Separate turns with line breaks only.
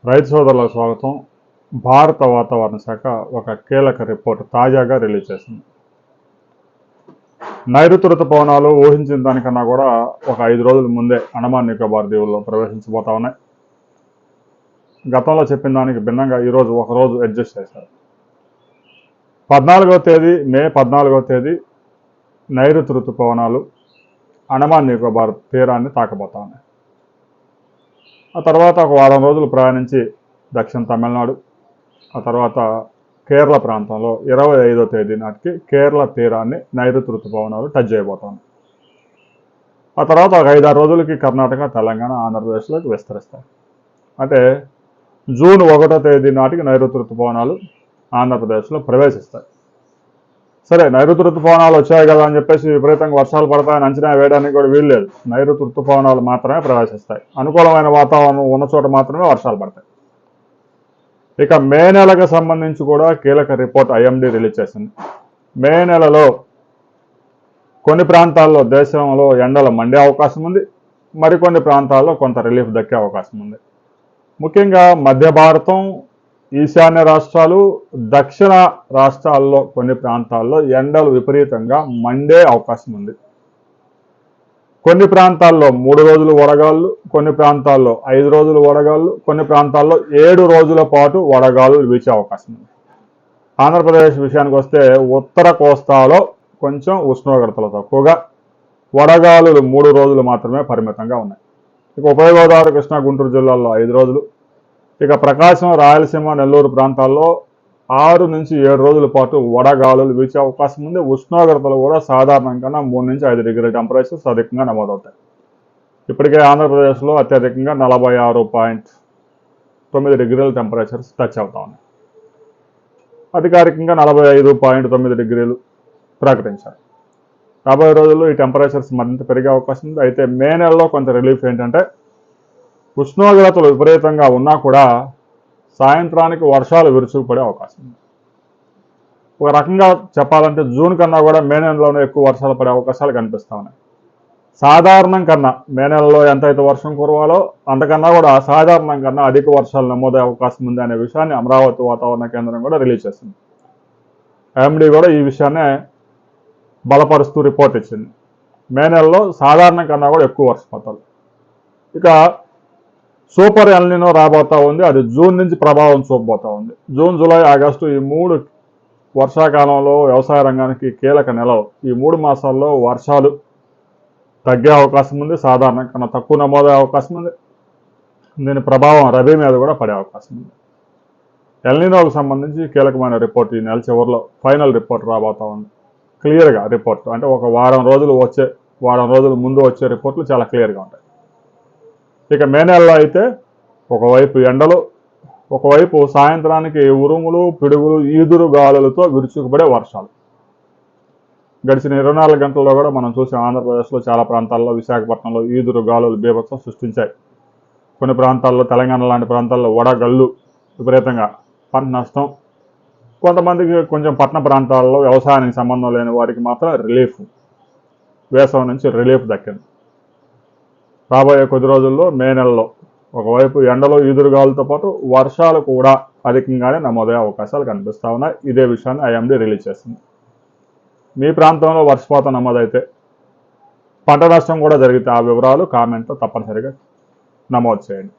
రైతు సోదరులకు స్వాగతం. భారత వాతావరణ శాఖ ఒక కీలక రిపోర్ట్ తాజాగా రిలీజ్ చేసింది. నైరుతి రుతుపవనాలు ఊహించిన దానికన్నా కూడా ఒక 5 రోజుల ముందే అండమాన్ నికోబార్ దీవుల్లో ప్రవేశించబోతా ఉన్నాయి. గతంలో చెప్పిన దానికి భిన్నంగా ఈరోజు ఒకరోజు అడ్జస్ట్ చేశారు. 14వ తేదీ మే 14వ తేదీ నైరుతి రుతుపవనాలు అండమాన్ నికోబార్ తీరాన్ని తాకబోతా ఉన్నాయి. ఆ తర్వాత ఒక వారం రోజులు ప్రయాణించి దక్షిణ తమిళనాడు, ఆ తర్వాత కేరళ ప్రాంతంలో 25వ తేదీ నాటికి కేరళ తీరాన్ని నైరుతి రుతుపవనాలు టచ్ చేయబోతాయి. ఆ తర్వాత ఒక 5-6 రోజులకి కర్ణాటక, తెలంగాణ, ఆంధ్రప్రదేశ్లోకి విస్తరిస్తాయి. అంటే జూన్ 1వ తేదీ నాటికి నైరుతి రుతుపవనాలు ఆంధ్రప్రదేశ్లో ప్రవేశిస్తాయి. సరే, నైరుతి రుతుపవనాలు వచ్చాయి కదా అని చెప్పేసి విపరీతంగా వర్షాలు పడతాయని అంచనా వేయడానికి కూడా వీలు లేదు. నైరుతి రుతుపవనాలు మాత్రమే ప్రవేశిస్తాయి. అనుకూలమైన వాతావరణం ఉన్న చోట మాత్రమే వర్షాలు పడతాయి. ఇక మే నెలకు సంబంధించి కూడా కీలక రిపోర్ట్ ఐఎండీ రిలీజ్ చేసింది. మే నెలలో కొన్ని ప్రాంతాల్లో దేశంలో ఎండలు మండే అవకాశం ఉంది. మరికొన్ని ప్రాంతాల్లో కొంత రిలీఫ్ దక్కే అవకాశం ఉంది. ముఖ్యంగా మధ్య భారతం, ఈశాన్య రాష్ట్రాలు, దక్షిణ రాష్ట్రాల్లో కొన్ని ప్రాంతాల్లో ఎండలు విపరీతంగా మండే అవకాశం ఉంది. కొన్ని ప్రాంతాల్లో 3 రోజులు వడగాళ్ళు, కొన్ని ప్రాంతాల్లో 5 రోజులు వడగాళ్ళు, కొన్ని ప్రాంతాల్లో 7 రోజుల పాటు వడగాళ్ళు వీచే అవకాశం ఉంది. ఆంధ్రప్రదేశ్ విషయానికి వస్తే ఉత్తర కోస్తాలో కొంచెం ఉష్ణోగ్రతలు తక్కువగా, వడగాలులు 3 రోజులు మాత్రమే పరిమితంగా ఉన్నాయి. ఇక ఉభయ గోదావరి, కృష్ణా, గుంటూరు జిల్లాల్లో 5 రోజులు, ఇక ప్రకాశం, రాయలసీమ, నెల్లూరు ప్రాంతాల్లో 6 నుంచి 7 రోజుల పాటు వడగాలులు వీచే అవకాశం ఉంది. ఉష్ణోగ్రతలు కూడా సాధారణం కన్నా 3 నుంచి 5 డిగ్రీల టెంపరేచర్స్ అధికంగా నమోదవుతాయి. ఇప్పటికే ఆంధ్రప్రదేశ్లో అత్యధికంగా 46.9 డిగ్రీల టెంపరేచర్స్ టచ్ అవుతా ఉన్నాయి. అధికారికంగా 45.9 డిగ్రీలు ప్రకటించారు. రాబోయే రోజుల్లో ఈ టెంపరేచర్స్ మరింత పెరిగే అవకాశం ఉంది. అయితే మే నెలలో కొంత రిలీఫ్ ఏంటంటే ఉష్ణోగ్రతలు విపరీతంగా ఉన్నా కూడా సాయంత్రానికి వర్షాలు విరుచుకుపడే అవకాశం ఉంది. ఒక రకంగా చెప్పాలంటే జూన్ కన్నా కూడా మే నెలలోనే ఎక్కువ వర్షాలు పడే అవకాశాలు కనిపిస్తూ ఉన్నాయి. సాధారణం కన్నా మే నెలలో ఎంతైతే వర్షం కురవాలో అంతకన్నా కూడా సాధారణం కన్నా అధిక వర్షాలు నమోదయ్యే అవకాశం ఉంది అనే విషయాన్ని అమరావతి వాతావరణ కేంద్రం కూడా రిలీజ్ చేసింది. ఐఎండీ కూడా ఈ విషయాన్నే బలపరుస్తూ రిపోర్ట్ ఇచ్చింది. మే నెలలో సాధారణం కన్నా కూడా ఎక్కువ వర్షపాతాలు. ఇక సూపర్ ఎల్నినో రాబోతా ఉంది. అది జూన్ నుంచి ప్రభావం చూపబోతా ఉంది. జూన్, జూలై, ఆగస్టు ఈ 3 వర్షాకాలంలో వ్యవసాయ రంగానికి కీలక నెలలు. ఈ 3 మాసాల్లో వర్షాలు తగ్గే అవకాశం ఉంది. సాధారణ కన్నా తక్కువ నమోదయ్యే అవకాశం ఉంది. దీని ప్రభావం రబీ మీద కూడా పడే అవకాశం ఉంది. ఎల్నినోకు సంబంధించి కీలకమైన రిపోర్ట్ ఈ నెల చివరిలో ఫైనల్ రిపోర్ట్ రాబోతా ఉంది. క్లియర్గా రిపోర్ట్ అంటే ఒక వారం రోజుల ముందు వచ్చే రిపోర్ట్లు చాలా క్లియర్గా ఉంటాయి. ఇక మే నెలలో అయితే ఒకవైపు ఎండలు, ఒకవైపు సాయంత్రానికి ఉరుములు, పిడుగులు, ఈదురు గాలులతో విరుచుకుపడే వర్షాలు. గడిచిన 24 గంటల్లో కూడా మనం చూసాం ఆంధ్రప్రదేశ్లో చాలా ప్రాంతాల్లో, విశాఖపట్నంలో ఈదురు గాలులు బీభత్సం సృష్టించాయి. కొన్ని ప్రాంతాల్లో, తెలంగాణ లాంటి ప్రాంతాల్లో వడగళ్ళు విపరీతంగా పంట నష్టం. కొంతమందికి కొంచెం పట్టణ ప్రాంతాల్లో వ్యవసాయానికి సంబంధం లేని వారికి మాత్రం రిలీఫ్, వేసవి నుంచి రిలీఫ్ దక్కింది. రాబోయే కొద్ది రోజుల్లో మే నెలలో ఒకవైపు ఎండలు, ఈదురుగాలతో పాటు వర్షాలు కూడా అధికంగానే నమోదయ్యే అవకాశాలు కనిపిస్తూ ఉన్నాయి. ఇదే విషయాన్ని ఐఎండీ రిలీజ్ చేసింది. మీ ప్రాంతంలో వర్షపాతం నమోదైతే, పంట నష్టం కూడా జరిగితే ఆ వివరాలు కామెంట్లో తప్పనిసరిగా నమోదు చేయండి.